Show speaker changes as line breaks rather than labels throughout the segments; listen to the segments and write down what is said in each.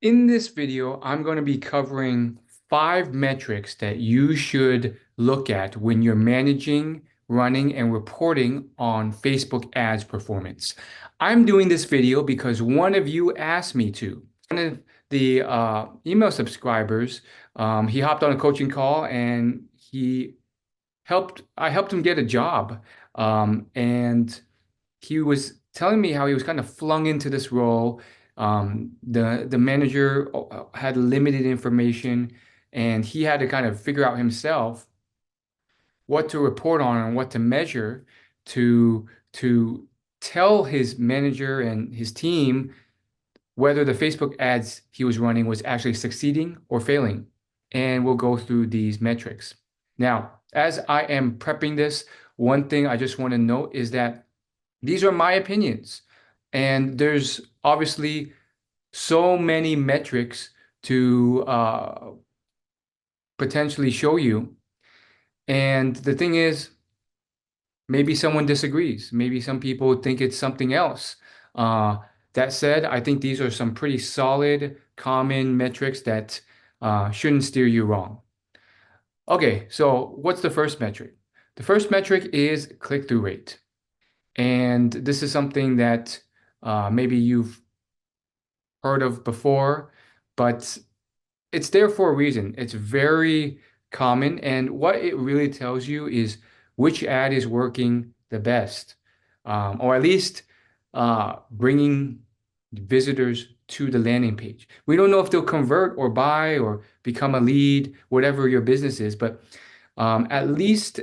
In this video, I'm going to be covering 5 metrics that you should look at when you're managing, running, and reporting on Facebook ads performance. I'm doing this video because one of you asked me to. One of the email subscribers, he hopped on a coaching call and I helped him get a job. And he was telling me how he was kind of flung into this role. The manager had limited information, and he had to kind of figure out himself what to report on and what to measure to tell his manager and his team whether the Facebook ads he was running was actually succeeding or failing. And we'll go through these metrics. Now, as I am prepping this, one thing I just want to note is that these are my opinions. And there's obviously so many metrics to potentially show you. And the thing is, maybe someone disagrees. Maybe some people think it's something else. Uh, that said, I think these are some pretty solid, common metrics that shouldn't steer you wrong. Okay, so what's the first metric? The first metric is click-through rate. And this is something that maybe you've heard of before, but it's there for a reason. It's very common. And what it really tells you is which ad is working the best, or at least bringing visitors to the landing page. We don't know if they'll convert or buy or become a lead, whatever your business is, but at least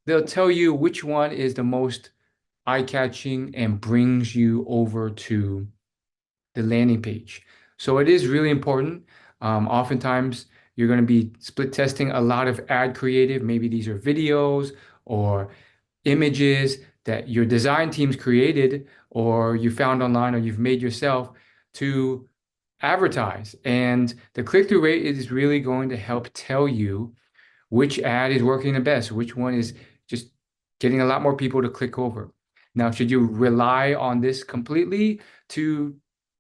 they'll tell you which one is the most eye-catching and brings you over to the landing page. So it is really important. Oftentimes, you're going to be split testing a lot of ad creative. Maybe these are videos or images that your design teams created or you found online or you've made yourself to advertise. And the click-through rate is really going to help tell you which ad is working the best, which one is just getting a lot more people to click over. Now, should you rely on this completely to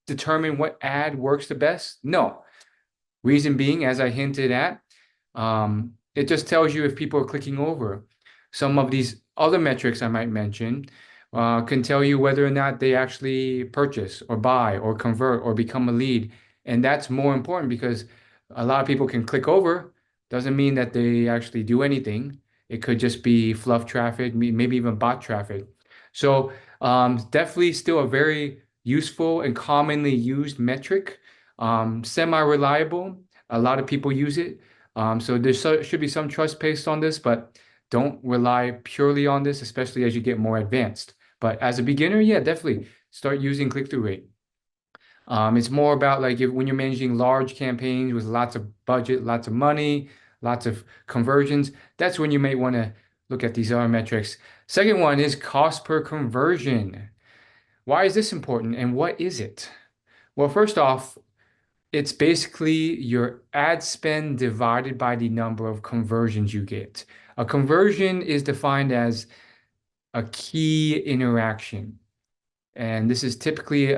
determine what ad works the best? No. Reason being, as I hinted at, it just tells you if people are clicking over. Some of these other metrics I might mention can tell you whether or not they actually purchase or buy or convert or become a lead. And that's more important because a lot of people can click over, doesn't mean that they actually do anything. It could just be fluff traffic, maybe even bot traffic. So definitely still a very useful and commonly used metric. Semi-reliable. A lot of people use it. So should be some trust based on this, but don't rely purely on this, especially as you get more advanced. But as a beginner, yeah, definitely start using click-through rate. It's more about like when you're managing large campaigns with lots of budget, lots of money, lots of conversions, that's when you may want to look at these other metrics. Second one is cost per conversion. Why is this important and what is it? Well, first off, it's basically your ad spend divided by the number of conversions you get. A conversion is defined as a key interaction. And this is typically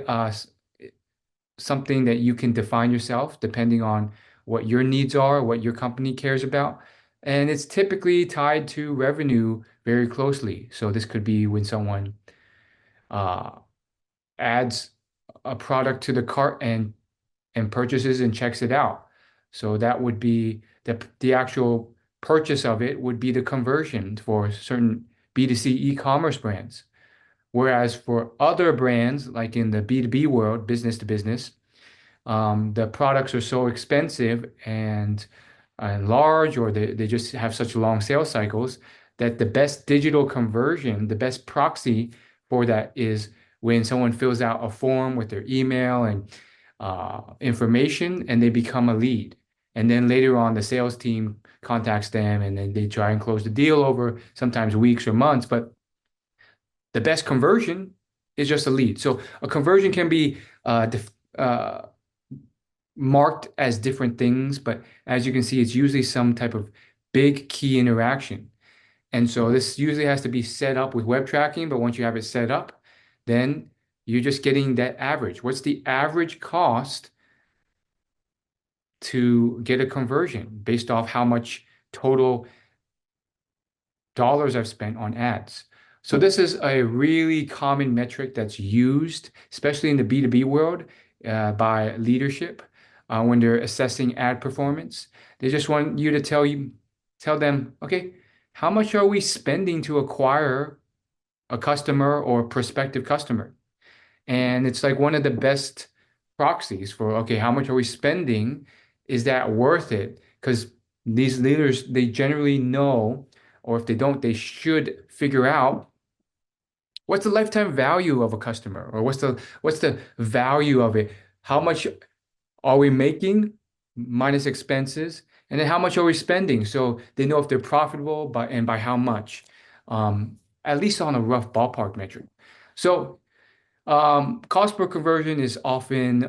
something that you can define yourself depending on what your needs are, what your company cares about. And it's typically tied to revenue very closely. So this could be when someone uh, adds a product to the cart and purchases and checks it out. So that would be the actual purchase of it would be the conversion for certain B2C e-commerce brands. Whereas for other brands, like in the B2B world, business to business, the products are so expensive and large, or they just have such long sales cycles that the best digital conversion, the best proxy for that is when someone fills out a form with their email and information and they become a lead. And then later on, the sales team contacts them and then they try and close the deal over sometimes weeks or months. But the best conversion is just a lead. So a conversion can be marked as different things, but as you can see, it's usually some type of big key interaction. And so this usually has to be set up with web tracking, but once you have it set up, then you're just getting that average. What's the average cost to get a conversion based off how much total dollars I've spent on ads. So this is a really common metric that's used, especially in the B2B world, by leadership when they're assessing ad performance. They just want you to tell them, okay, how much are we spending to acquire a customer or prospective customer? And it's like one of the best proxies for, okay, how much are we spending? Is that worth it? Because these leaders, they generally know, or if they don't, they should figure out what's the lifetime value of a customer, or what's the value of it? How much are we making minus expenses? And then how much are we spending? So they know if they're profitable by how much, at least on a rough ballpark metric. So cost per conversion is often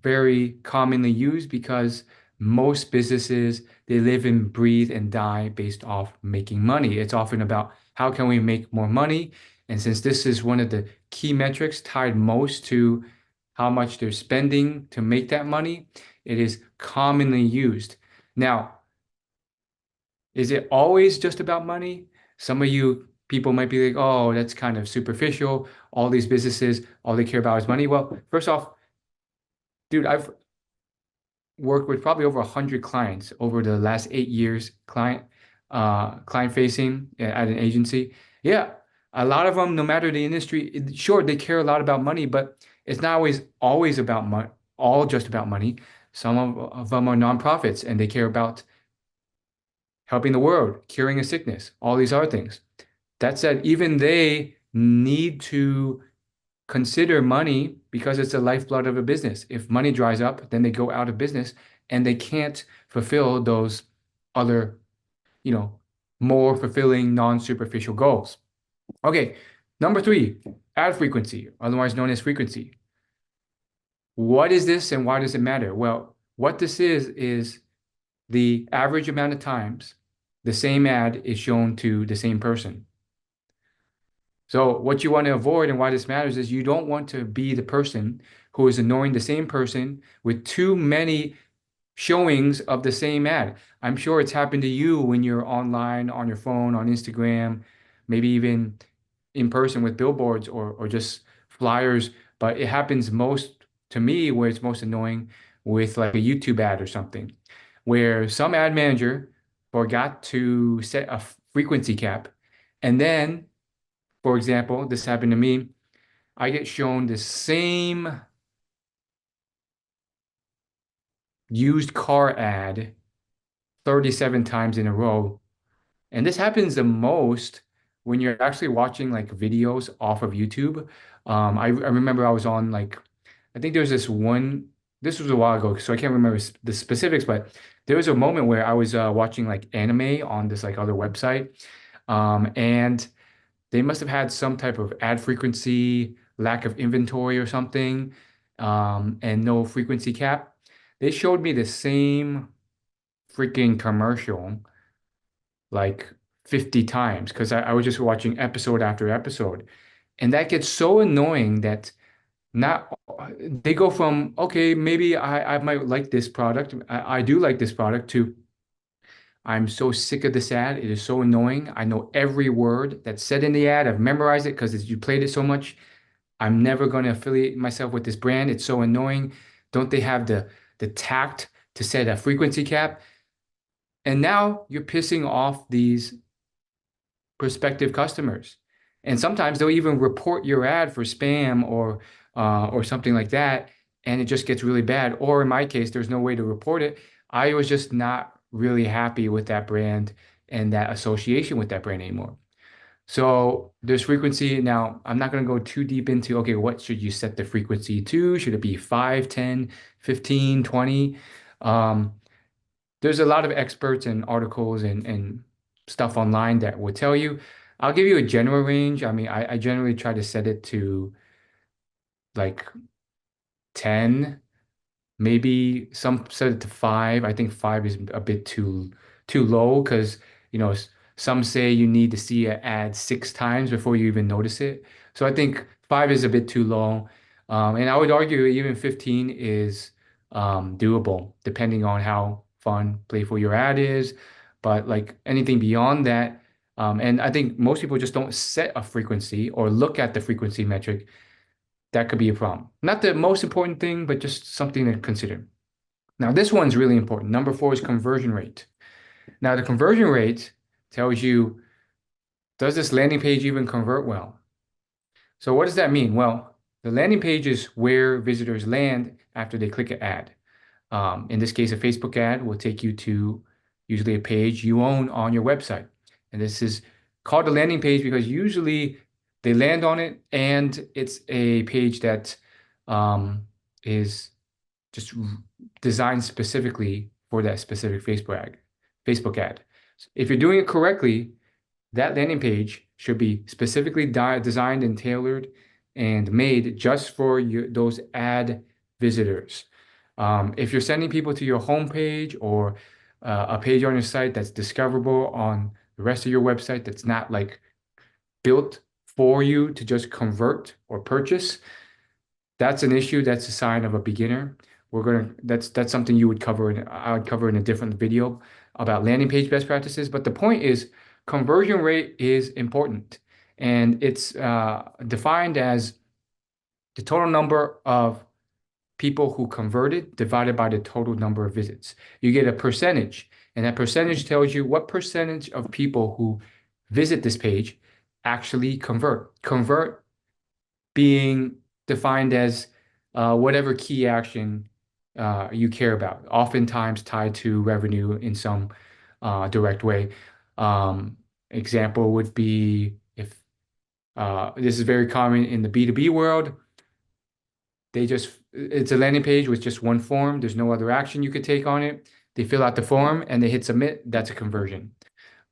very commonly used because most businesses, they live and breathe and die based off making money. It's often about how can we make more money? And since this is one of the key metrics tied most to how much they're spending to make that money, it is commonly used. Now, is it always just about money? Some of you people might be like, oh, that's kind of superficial. All these businesses, all they care about is money. Well, first off, dude, I've worked with probably over 100 clients over the last 8 years, client facing at an agency. Yeah, a lot of them, no matter the industry, sure, they care a lot about money, but it's not always about money, all just about money. Some of them are nonprofits and they care about helping the world, curing a sickness, all these other things. That said, even they need to consider money because it's the lifeblood of a business. If money dries up, then they go out of business and they can't fulfill those other, you know, more fulfilling non-superficial goals. Okay, number three, ad frequency, otherwise known as frequency. What is this and why does it matter? Well, what this is the average amount of times the same ad is shown to the same person. So what you want to avoid and why this matters is you don't want to be the person who is annoying the same person with too many showings of the same ad. I'm sure it's happened to you when you're online, on your phone, on Instagram, maybe even in person with billboards or just flyers. But it happens most to me where it's most annoying with like a YouTube ad or something, where some ad manager forgot to set a frequency cap. And then, for example, this happened to me. I get shown the same used car ad 37 times in a row. And this happens the most when you're actually watching like videos off of YouTube. I remember I was on like, I think there was this was a while ago, so I can't remember the specifics, but there was a moment where I was watching like anime on this like other website. And they must have had some type of ad frequency, lack of inventory or something, and no frequency cap. They showed me the same freaking commercial like 50 times because I was just watching episode after episode. And that gets so annoying that not they go from, okay, maybe I might like this product. I do like this product to I'm so sick of this ad. It is so annoying. I know every word that's said in the ad. I've memorized it because you played it so much. I'm never going to affiliate myself with this brand. It's so annoying. Don't they have the tact to set a frequency cap? And now you're pissing off these prospective customers. And sometimes they'll even report your ad for spam or something like that, and it just gets really bad. Or in my case, there's no way to report it. I was just not really happy with that brand and that association with that brand anymore. So there's frequency. Now, I'm not going to go too deep into, okay, what should you set the frequency to? Should it be 5, 10, 15, 20? Um, there's a lot of experts and articles and stuff online that will tell you. I'll give you a general range. I mean, I generally try to set it to like 10, maybe some set it to 5. I think 5 is a bit too low because, you know, some say you need to see an ad 6 times before you even notice it. So I think 5 is a bit too low. And I would argue even 15 is doable depending on how fun, playful your ad is. But like anything beyond that, and I think most people just don't set a frequency or look at the frequency metric. That could be a problem. Not the most important thing, but just something to consider. Now, this one's really important. Number four is conversion rate. Now, the conversion rate tells you, does this landing page even convert well? So what does that mean? Well, the landing page is where visitors land after they click an ad. In this case, a Facebook ad will take you to usually a page you own on your website. And this is called a landing page because usually they land on it and it's a page that is just designed specifically for that specific Facebook ad. If you're doing it correctly, that landing page should be specifically designed and tailored and made just for those ad visitors. If you're sending people to your homepage or a page on your site that's discoverable on the rest of your website that's not like built for you to just convert or purchase, that's an issue. That's a sign of a beginner. That's something you would cover I would cover in a different video about landing page best practices. But the point is conversion rate is important, and it's defined as the total number of people who converted divided by the total number of visits. You get a percentage, and that percentage tells you what percentage of people who visit this page actually convert. Convert being defined as whatever key action you care about, oftentimes tied to revenue in some direct way. Example would be if this is very common in the B2B world, it's a landing page with just one form. There's no other action you could take on it. They fill out the form and they hit submit. That's a conversion.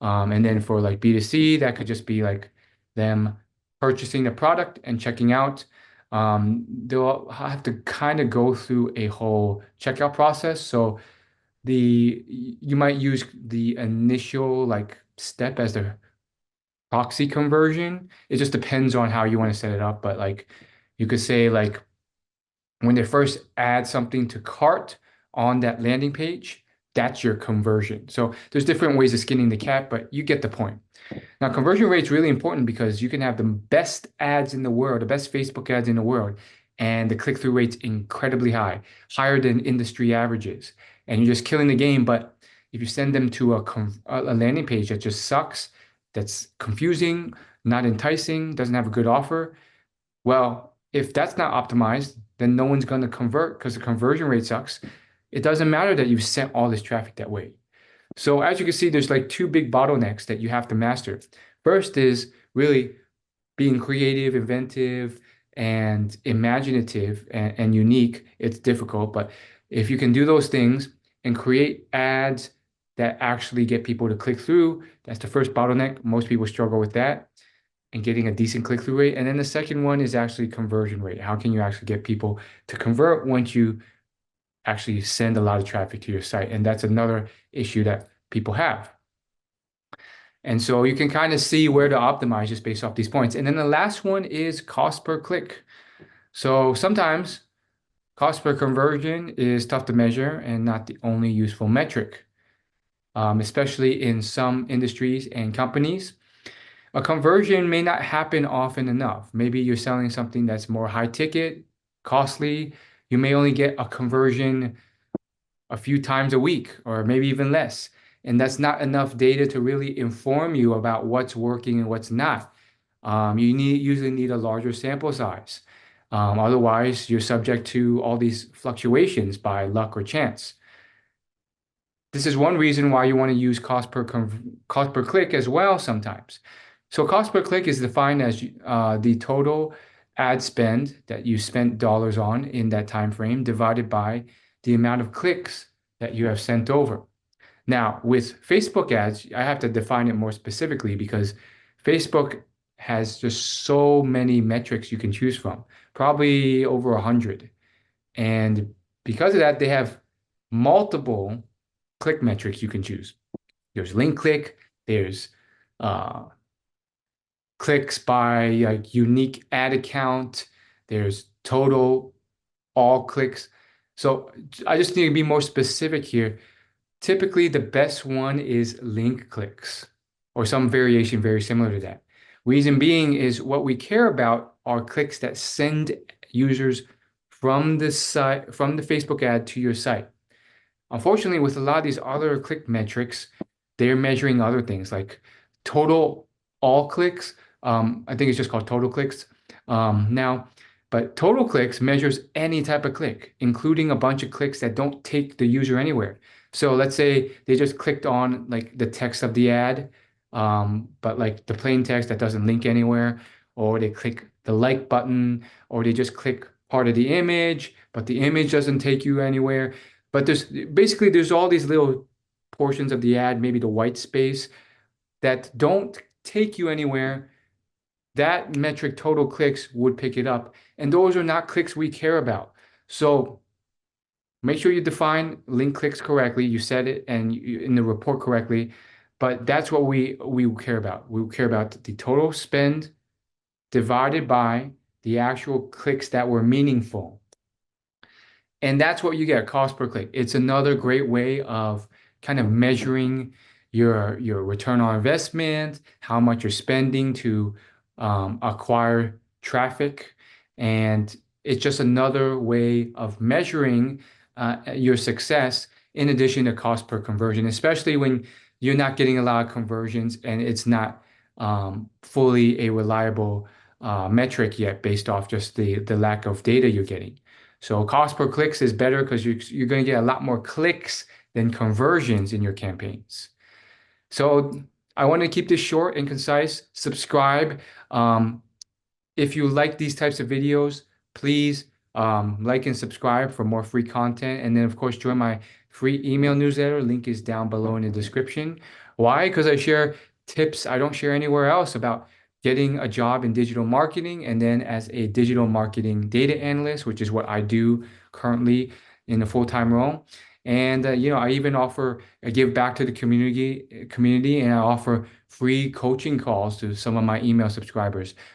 And then for like B2C, that could just be like them purchasing the product and checking out. They'll have to kind of go through a whole checkout process. So you might use the initial like step as the proxy conversion. It just depends on how you want to set it up. But like you could say like when they first add something to cart on that landing page, that's your conversion. So there's different ways of skinning the cat, but you get the point. Now, conversion rate is really important because you can have the best ads in the world, the best Facebook ads in the world, and the click-through rate's incredibly high, higher than industry averages. And you're just killing the game. But if you send them to a landing page that just sucks, that's confusing, not enticing, doesn't have a good offer, well, if that's not optimized, then no one's going to convert because the conversion rate sucks. It doesn't matter that you've sent all this traffic that way. So as you can see, there's like two big bottlenecks that you have to master. First is really being creative, inventive, and imaginative and unique. It's difficult, but if you can do those things and create ads that actually get people to click through, that's the first bottleneck. Most people struggle with that and getting a decent click-through rate. And then the second one is actually conversion rate. How can you actually get people to convert once you actually send a lot of traffic to your site? And that's another issue that people have. And so you can kind of see where to optimize just based off these points. And then the last one is cost per click. So sometimes cost per conversion is tough to measure and not the only useful metric, especially in some industries and companies. A conversion may not happen often enough. Maybe you're selling something that's more high ticket, costly. You may only get a conversion a few times a week or maybe even less. And that's not enough data to really inform you about what's working and what's not. You usually need a larger sample size. Otherwise, you're subject to all these fluctuations by luck or chance. This is one reason why you want to use cost per click as well sometimes. So cost per click is defined as the total ad spend that you spent dollars on in that time frame divided by the amount of clicks that you have sent over. Now, with Facebook ads, I have to define it more specifically because Facebook has just so many metrics you can choose from, probably over 100. And because of that, they have multiple click metrics you can choose. There's link click, there's clicks by like unique ad account, there's total all clicks. So I just need to be more specific here. Typically, the best one is link clicks or some variation very similar to that. Reason being is what we care about are clicks that send users from the site, from the Facebook ad to your site. Unfortunately, with a lot of these other click metrics, they're measuring other things like total all clicks. I think it's just called total clicks now. But total clicks measures any type of click, including a bunch of clicks that don't take the user anywhere. So let's say they just clicked on like the text of the ad, but like the plain text that doesn't link anywhere, or they click the like button, or they just click part of the image, but the image doesn't take you anywhere. But there's all these little portions of the ad, maybe the white space, that don't take you anywhere. That metric total clicks would pick it up. And those are not clicks we care about. So make sure you define link clicks correctly. You said it and in the report correctly. But that's what we care about. We care about the total spend divided by the actual clicks that were meaningful. And that's what you get, cost per click. It's another great way of kind of measuring your return on investment, how much you're spending to acquire traffic. And it's just another way of measuring your success in addition to cost per conversion, especially when you're not getting a lot of conversions and it's not fully a reliable metric yet based off just the lack of data you're getting. So cost per clicks is better because you're going to get a lot more clicks than conversions in your campaigns. So I want to keep this short and concise. Subscribe. If you like these types of videos, please like and subscribe for more free content. And then, of course, join my free email newsletter. Link is down below in the description. Why? Because I share tips I don't share anywhere else about getting a job in digital marketing and then as a digital marketing data analyst, which is what I do currently in a full-time role. And I even I give back to the community, and I offer free coaching calls to some of my email subscribers.